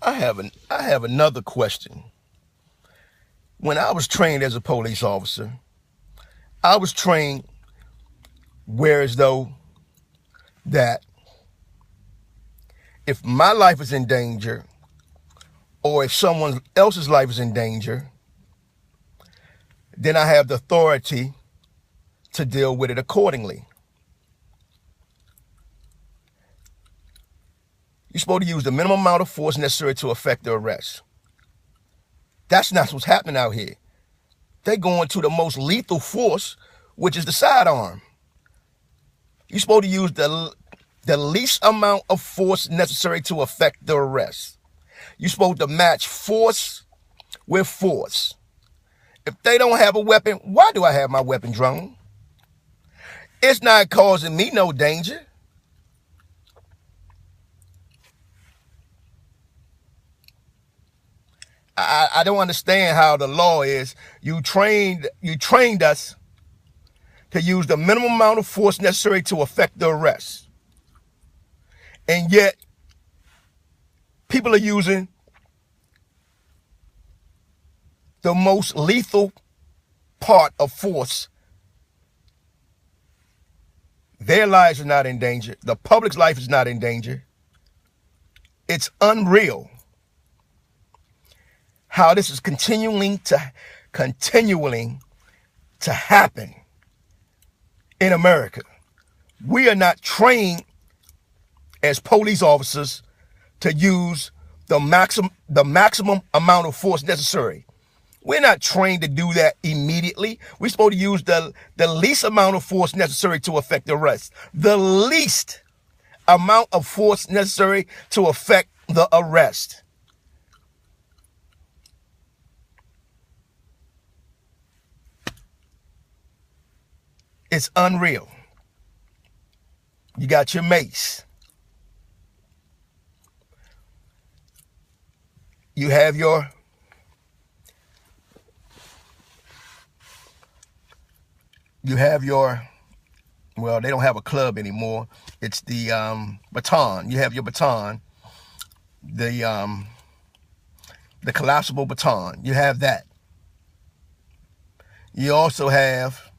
I have another question. When I was trained as a police officer, I was trained whereas though that if my life is in danger or if someone else's life is in danger, then I have the authority to deal with it accordingly. You're supposed to use the minimum amount of force necessary to effect the arrest. That's not what's happening out here. They're going to the most lethal force, which is the sidearm. You're supposed to use the least amount of force necessary to effect the arrest. You're supposed to match force with force. If they don't have a weapon, why do I have my weapon drawn? It's not causing me no danger. I don't understand how the law is. You trained us to use the minimum amount of force necessary to effect the arrest. And yet, people are using the most lethal part of force. Their lives are not in danger. The public's life is not in danger. It's unreal how this is continuing to happen in America. We are not trained as police officers to use the maximum amount of force necessary. We're not trained to do that immediately. We're supposed to use the least amount of force necessary to effect the arrest. The least amount of force necessary to effect the arrest. It's unreal. You got your mace. You have your well, they don't have a club anymore. It's the baton. You have your baton, the collapsible baton. You have that. You also have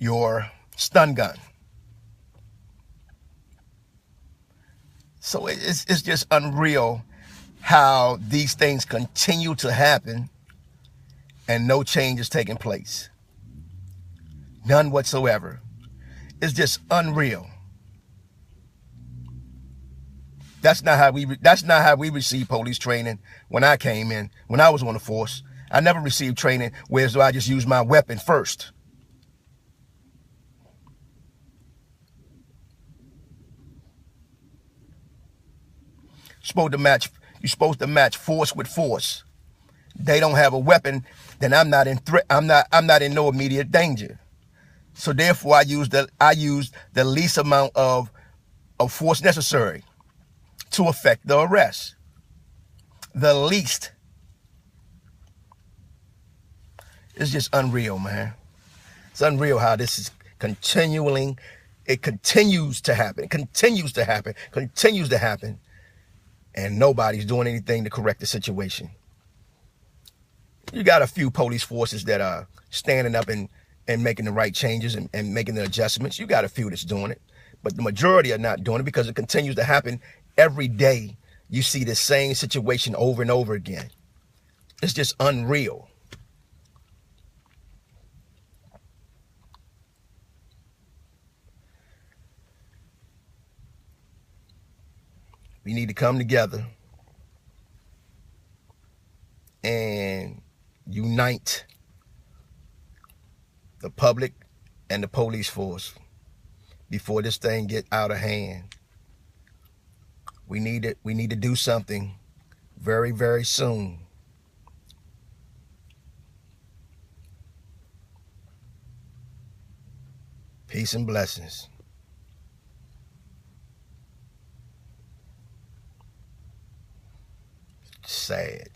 your stun gun. So it's just unreal how these things continue to happen and no change is taking place. None whatsoever. It's just unreal. That's not how we received police training when I came in, when I was on the force. I never received training where I just used my weapon first. You're supposed to match force with force. They don't have a weapon, then I'm not in threat. I'm not in no immediate danger. So therefore, I use the least amount of force necessary to effect the arrest. The least. It's just unreal, man. It's unreal how this is continuing. It continues to happen. It continues to happen. Continues to happen. And nobody's doing anything to correct the situation. You got a few police forces that are standing up and making the right changes and making the adjustments. You got a few that's doing it. But the majority are not doing it because it continues to happen every day. You see the same situation over and over again. It's just unreal. We need to come together and unite the public and the police force before this thing get out of hand. We need to do something very, very soon. Peace and blessings. Sad.